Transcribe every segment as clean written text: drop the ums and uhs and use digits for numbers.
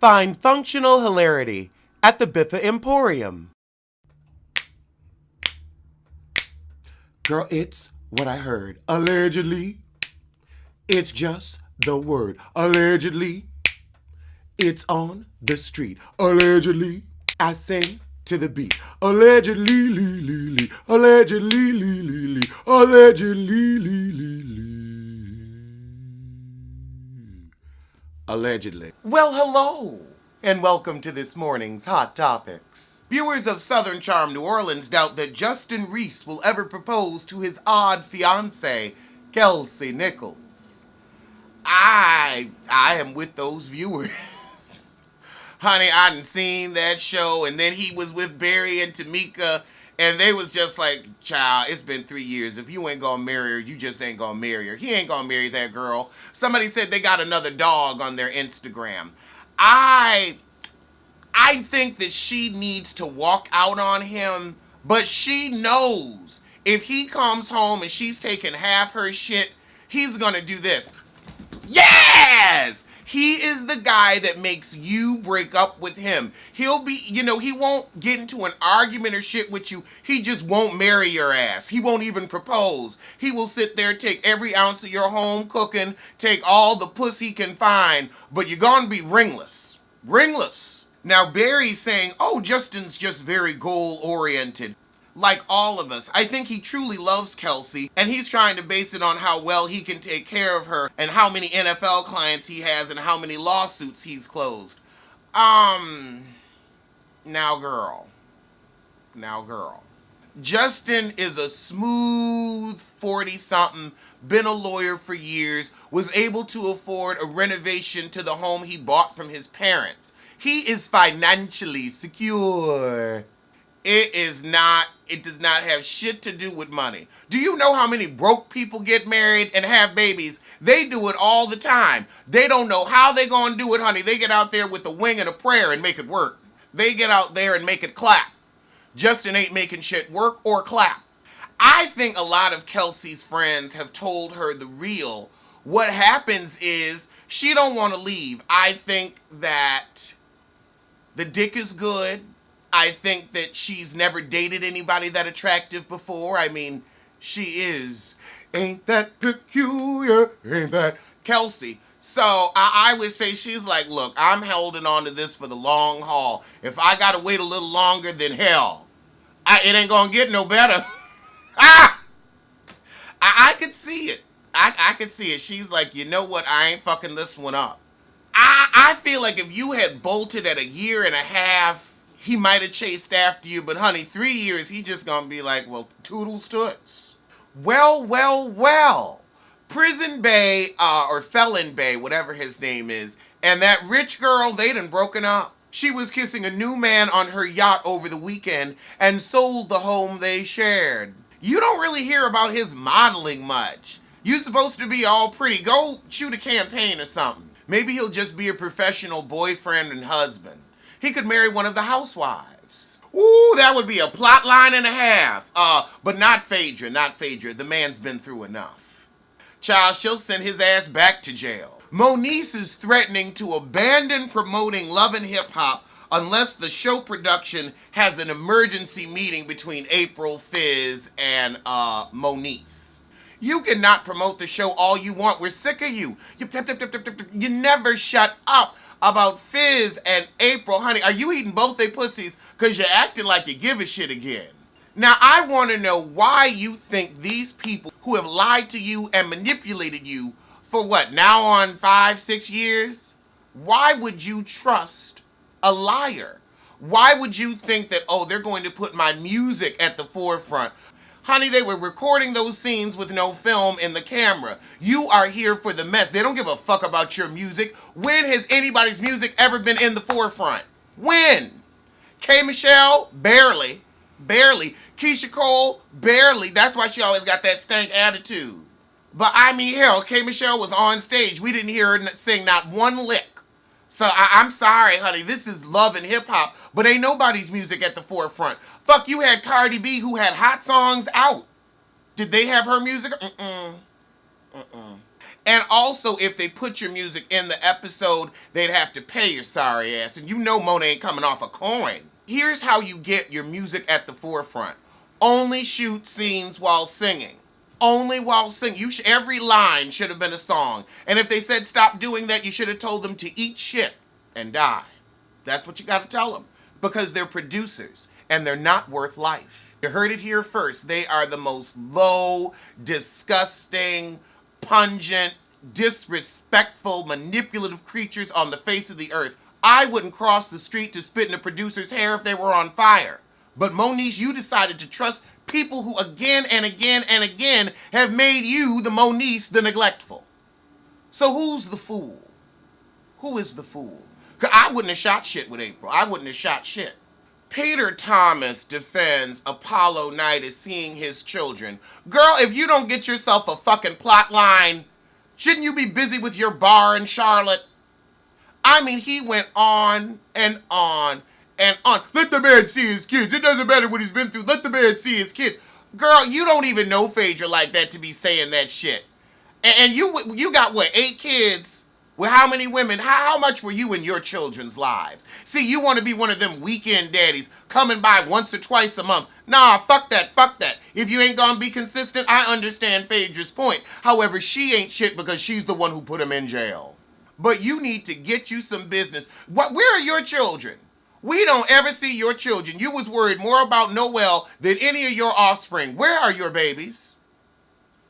Find functional hilarity at the Biffa Emporium. Girl, it's what I heard. Allegedly, it's just the word. Allegedly, it's on the street. Allegedly, I sing to the beat. Allegedly, lee, lee, lee. Allegedly, lee, lee, lee. Allegedly, lee, lee, lee. Allegedly. Well, hello, and welcome to this morning's Hot Topics. Viewers of Southern Charm New Orleans doubt that Justin Reese will ever propose to his odd fiancée, Kelsey Nichols. I am with those viewers. Honey, I done seen that show, and then he was with Barry and Tamika, and they was just like, child, it's been 3 years. If you ain't gonna marry her, you just ain't gonna marry her. He ain't gonna marry that girl. Somebody said they got another dog on their Instagram. I think that she needs to walk out on him, but she knows if he comes home and she's taking half her shit, he's gonna do this. Yes! He is the guy that makes you break up with him. He'll be, he won't get into an argument or shit with you. He just won't marry your ass. He won't even propose. He will sit there, take every ounce of your home cooking, take all the puss he can find, but you're gonna be ringless. Ringless. Now, Barry's saying, oh, Justin's just very goal-oriented. Like all of us. I think he truly loves Kelsey, and he's trying to base it on how well he can take care of her and how many NFL clients he has and how many lawsuits he's closed. Now girl. Justin is a smooth 40-something, been a lawyer for years, was able to afford a renovation to the home he bought from his parents. He is financially secure. It does not have shit to do with money. Do you know how many broke people get married and have babies? They do it all the time. They don't know how they gonna do it, honey. They get out there with a wing and a prayer and make it work. They get out there and make it clap. Justin ain't making shit work or clap. I think a lot of Kelsey's friends have told her the real. What happens is she don't want to leave. I think that the dick is good. I think that she's never dated anybody that attractive before. I mean, she is. Ain't that peculiar? Ain't that Kelsey? So I would say she's like, look, I'm holding on to this for the long haul. If I gotta wait a little longer, then hell, it ain't gonna get no better. I could see it. I could see it. She's like, you know what? I ain't fucking this one up. I feel like if you had bolted at 1.5 years, he might have chased after you, but honey, 3 years, he just gonna be like, well, toodles toots. Well. Prison Bay, or Felon Bay, whatever his name is, and that rich girl, they done broken up. She was kissing a new man on her yacht over the weekend and sold the home they shared. You don't really hear about his modeling much. You supposed to be all pretty. Go shoot a campaign or something. Maybe he'll just be a professional boyfriend and husband. He could marry one of the housewives. Ooh, that would be a plot line and a half. But not Phaedra. The man's been through enough. Child, she'll send his ass back to jail. Moniece is threatening to abandon promoting Love and Hip Hop unless the show production has an emergency meeting between April, Fizz, and Moniece. You cannot promote the show all you want. We're sick of you. You never shut up about Fizz and April. Honey, are you eating both they pussies? Because you're acting like you give a shit again. Now, I want to know why you think these people who have lied to you and manipulated you for what, now on 5-6 years? Why would you trust a liar? Why would you think that, oh, they're going to put my music at the forefront? Honey, they were recording those scenes with no film in the camera. You are here for the mess. They don't give a fuck about your music. When has anybody's music ever been in the forefront? When? K. Michelle? Barely. Keisha Cole? Barely. That's why she always got that stank attitude. But I mean, hell, K. Michelle was on stage. We didn't hear her sing not one lick. So I'm sorry, honey. This is Love and Hip Hop, but ain't nobody's music at the forefront. Fuck, you had Cardi B who had hot songs out. Did they have her music? And also, if they put your music in the episode, they'd have to pay your sorry ass. And you know Mona ain't coming off a coin. Here's how you get your music at the forefront. Only shoot scenes while singing. Only while singing. Every line should have been a song. And if they said stop doing that, you should have told them to eat shit and die. That's what you got to tell them. Because they're producers and they're not worth life. You heard it here first. They are the most low, disgusting, pungent, disrespectful, manipulative creatures on the face of the earth. I wouldn't cross the street to spit in a producer's hair if they were on fire. But Moniece, you decided to trust people who again and again and again have made you, the Moniece, the neglectful. So who's the fool? Who is the fool? Because I wouldn't have shot shit with April. I wouldn't have shot shit. Peter Thomas defends Apollo Knight as seeing his children. Girl, if you don't get yourself a fucking plot line, shouldn't you be busy with your bar in Charlotte? I mean, he went on and on and on. Let the man see his kids. It doesn't matter what he's been through. Let the man see his kids. Girl, you don't even know Phaedra like that to be saying that shit. And you got, what, 8 kids? With how many women? How much were you in your children's lives? See, you want to be one of them weekend daddies coming by once or twice a month. Nah, fuck that, fuck that. If you ain't gonna be consistent, I understand Phaedra's point. However, she ain't shit because she's the one who put him in jail. But you need to get you some business. Where are your children? We don't ever see your children. You was worried more about Noel than any of your offspring. Where are your babies?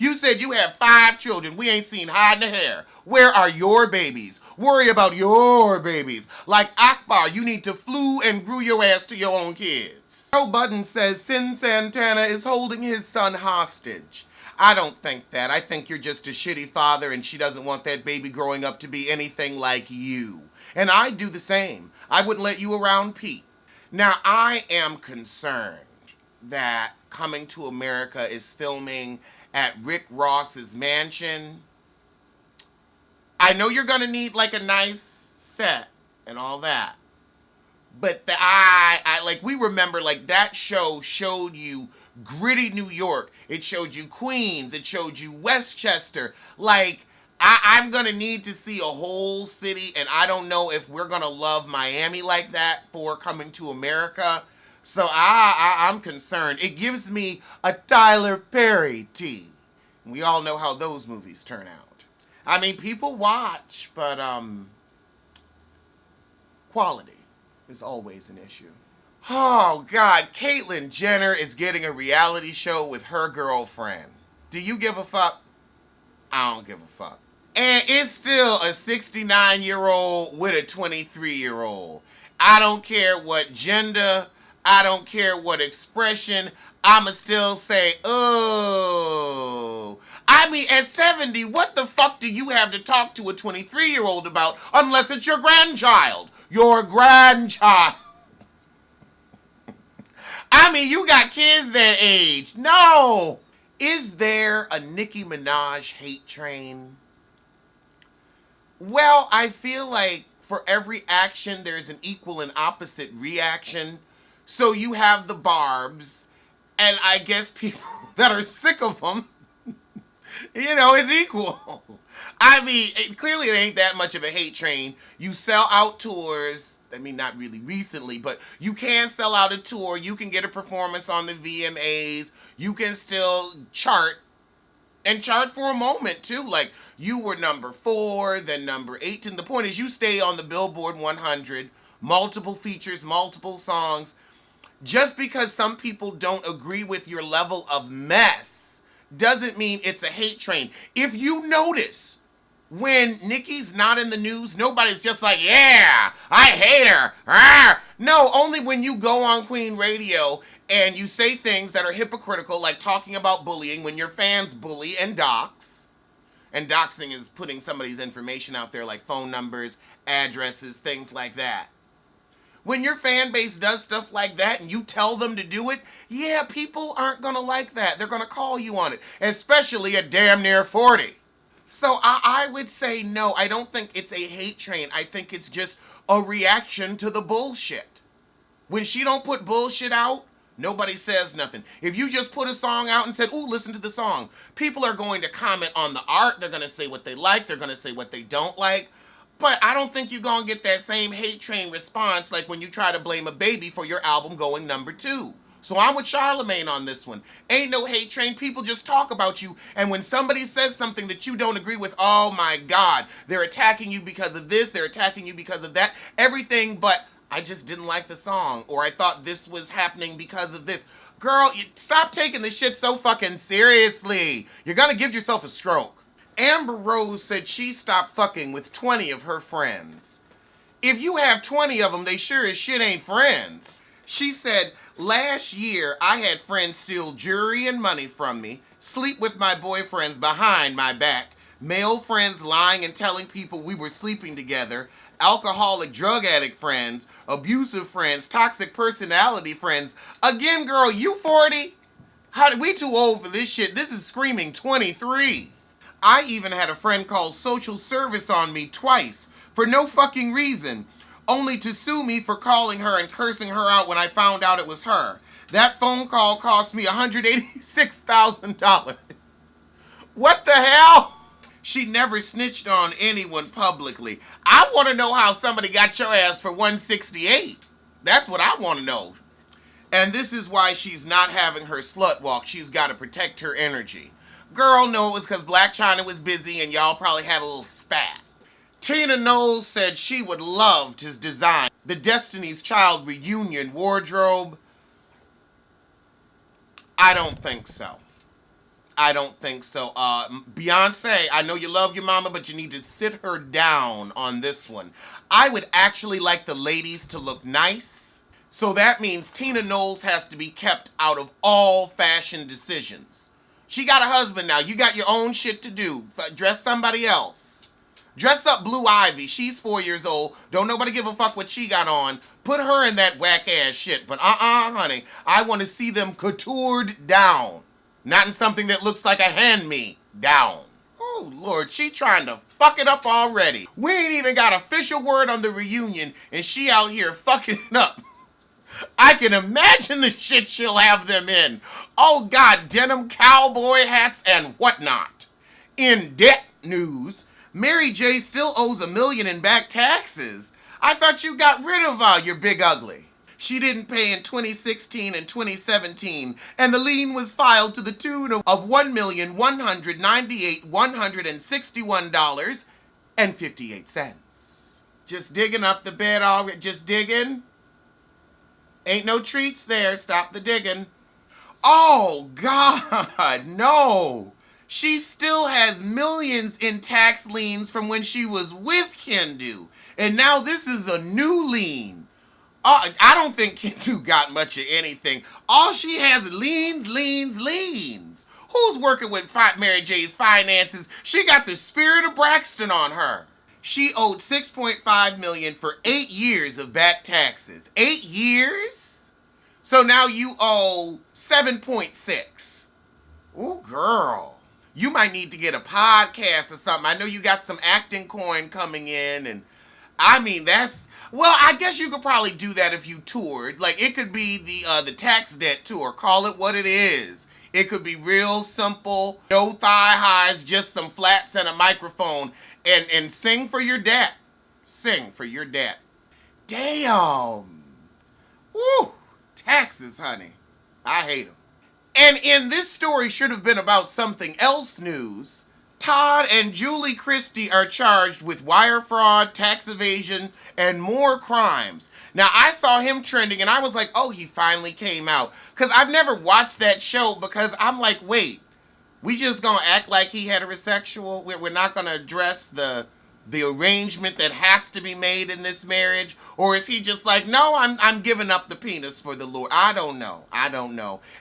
You said you have 5 children. We ain't seen hide in the hair. Where are your babies? Worry about your babies. Like Akbar, you need to flew and grew your ass to your own kids. Joe Budden says Sin Santana is holding his son hostage. I don't think that. I think you're just a shitty father and she doesn't want that baby growing up to be anything like you. And I'd do the same. I wouldn't let you around Pete. Now, I am concerned that Coming to America is filming at Rick Ross's mansion. I know you're gonna need like a nice set and all that, but we remember like that show showed you gritty New York. It showed you Queens. It showed you Westchester. Like I'm gonna need to see a whole city, and I don't know if we're gonna love Miami like that for Coming to America. So I'm concerned. It gives me a Tyler Perry tea. We all know how those movies turn out. I mean, people watch, but quality is always an issue. Oh, God. Caitlyn Jenner is getting a reality show with her girlfriend. Do you give a fuck? I don't give a fuck. And it's still a 69-year-old with a 23-year-old. I don't care what gender. I don't care what expression. I'ma still say, oh. I mean, at 70, what the fuck do you have to talk to a 23-year-old about unless it's your grandchild? Your grandchild. I mean, you got kids that age. No. Is there a Nicki Minaj hate train? Well, I feel like for every action, there's an equal and opposite reaction. So you have the barbs, and I guess people that are sick of them, it's equal. I mean, clearly it ain't that much of a hate train. You sell out tours. I mean, not really recently, but you can sell out a tour. You can get a performance on the VMAs. You can still chart, and chart for a moment, too. Like, you were number 4, then number 18. The point is you stay on the Billboard 100, multiple features, multiple songs. Just because some people don't agree with your level of mess doesn't mean it's a hate train. If you notice, when Nicki's not in the news, nobody's just like, yeah, I hate her. Arr! No, only when you go on Queen Radio and you say things that are hypocritical, like talking about bullying, when your fans bully and dox. And doxing is putting somebody's information out there, like phone numbers, addresses, things like that. When your fan base does stuff like that and you tell them to do it, yeah, people aren't going to like that. They're going to call you on it, especially at damn near 40. So I would say no, I don't think it's a hate train. I think it's just a reaction to the bullshit. When she don't put bullshit out, Nobody says nothing. If you just put a song out and said, ooh, listen to the song, people are going to comment on the art. They're going to say what they like. They're going to say what they don't like. But I don't think you're going to get that same hate train response like when you try to blame a baby for your album going #2. So I'm with Charlemagne on this one. Ain't no hate train. People just talk about you. And when somebody says something that you don't agree with, oh my God, they're attacking you because of this. They're attacking you because of that. Everything but I just didn't like the song. Or I thought this was happening because of this. Girl, stop taking this shit so fucking seriously. You're going to give yourself a stroke. Amber Rose said she stopped fucking with 20 of her friends. If you have 20 of them, they sure as shit ain't friends. She said, last year I had friends steal jewelry and money from me, sleep with my boyfriends behind my back, male friends lying and telling people we were sleeping together, alcoholic drug addict friends, abusive friends, toxic personality friends. Again, girl, you 40? We too old for this shit. This is screaming 23. I even had a friend call social service on me twice for no fucking reason, only to sue me for calling her and cursing her out when I found out it was her. That phone call cost me $186,000. What the hell? She never snitched on anyone publicly. I want to know how somebody got your ass for $168. That's what I want to know. And this is why she's not having her slut walk. She's got to protect her energy. Girl, no, it was because Blac Chyna was busy and y'all probably had a little spat. Tina Knowles said she would love to design the Destiny's Child reunion wardrobe. I don't think so. I don't think so. Beyonce, I know you love your mama, but you need to sit her down on this one. I would actually like the ladies to look nice. So that means Tina Knowles has to be kept out of all fashion decisions. She got a husband now. You got your own shit to do. Dress somebody else. Dress up Blue Ivy. She's 4 years old. Don't nobody give a fuck what she got on. Put her in that whack ass shit. But honey, I want to see them couturied down. Not in something that looks like a hand-me-down. Oh, Lord, she trying to fuck it up already. We ain't even got official word on the reunion, and she out here fucking it up. I can imagine the shit she'll have them in. Oh, God, denim cowboy hats and whatnot. In debt news, Mary J still owes $1 million in back taxes. I thought you got rid of your big ugly. She didn't pay in 2016 and 2017, and the lien was filed to the tune of $1,198,161.58. Just digging up the bed already. Just digging. Ain't no treats there. Stop the digging. Oh, God, no. She still has millions in tax liens from when she was with Kendu. And now this is a new lien. I don't think Kendu got much of anything. All she has is liens. Who's working with Mary J's finances? She got the spirit of Braxton on her. She owed $6.5 million for 8 years of back taxes. 8 years? So now you owe 7.6. Ooh, girl. You might need to get a podcast or something. I know you got some acting coin coming in, and I mean well, I guess you could probably do that if you toured. Like, it could be the tax debt tour. Call it what it is. It could be real simple, no thigh highs, just some flats and a microphone. And sing for your debt. Sing for your debt. Damn. Woo. Taxes, honey. I hate them. And in this story should have been about something else news. Todd and Julie Christie are charged with wire fraud, tax evasion, and more crimes. Now, I saw him trending, and I was like, oh, he finally came out. Because I've never watched that show because I'm like, wait. We just gonna act like he heterosexual? We're not gonna address the arrangement that has to be made in this marriage? Or is he just like, no, I'm giving up the penis for the Lord? I don't know.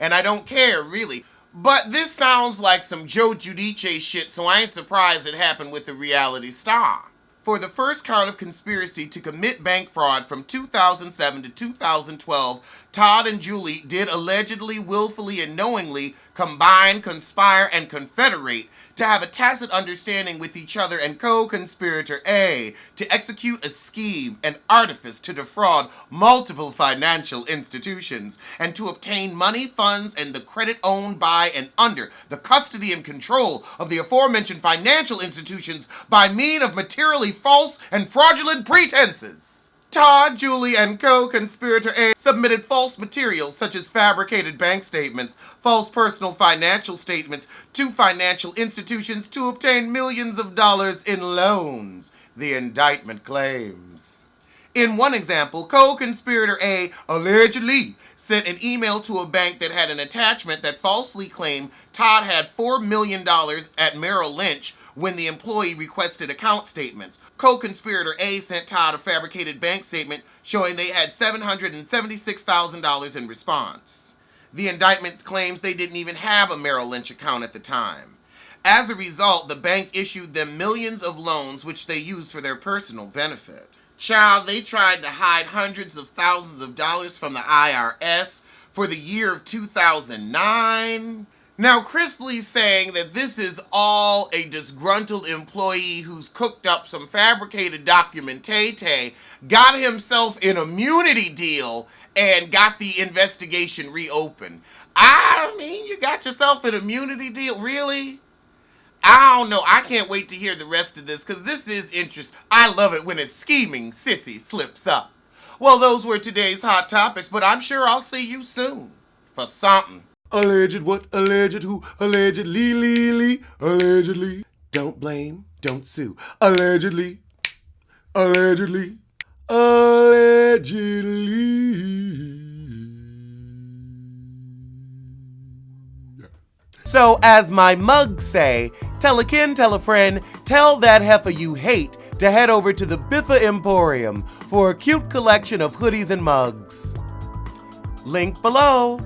And I don't care, really. But this sounds like some Joe Giudice shit, so I ain't surprised it happened with the reality star. For the first count of conspiracy to commit bank fraud from 2007 to 2012, Todd and Julie did allegedly, willfully, and knowingly combine, conspire, and confederate to have a tacit understanding with each other and co-conspirator A to execute a scheme and artifice to defraud multiple financial institutions and to obtain money, funds, and the credit owned by and under the custody and control of the aforementioned financial institutions by means of materially false and fraudulent pretenses. Todd, Julie, and co-conspirator A submitted false materials such as fabricated bank statements, false personal financial statements to financial institutions to obtain millions of dollars in loans, the indictment claims. In one example, co-conspirator A allegedly sent an email to a bank that had an attachment that falsely claimed Todd had $4 million at Merrill Lynch when the employee requested account statements. Co-conspirator A sent Todd a fabricated bank statement showing they had $776,000 in response. The indictment claims they didn't even have a Merrill Lynch account at the time. As a result, the bank issued them millions of loans which they used for their personal benefit. Child, they tried to hide hundreds of thousands of dollars from the IRS for the year of 2009. Now, Chrisley's saying that this is all a disgruntled employee who's cooked up some fabricated documentate, got himself an immunity deal, and got the investigation reopened. I mean, you got yourself an immunity deal? Really? I don't know. I can't wait to hear the rest of this because this is interesting. I love it when a scheming sissy slips up. Well, those were today's hot topics, but I'm sure I'll see you soon for something. Alleged what? Alleged who? Allegedly, allegedly. Don't blame, don't sue. Allegedly, allegedly, allegedly. So as my mugs say, tell a kin, tell a friend, tell that heifer you hate to head over to the Biffa Emporium for a cute collection of hoodies and mugs. Link below.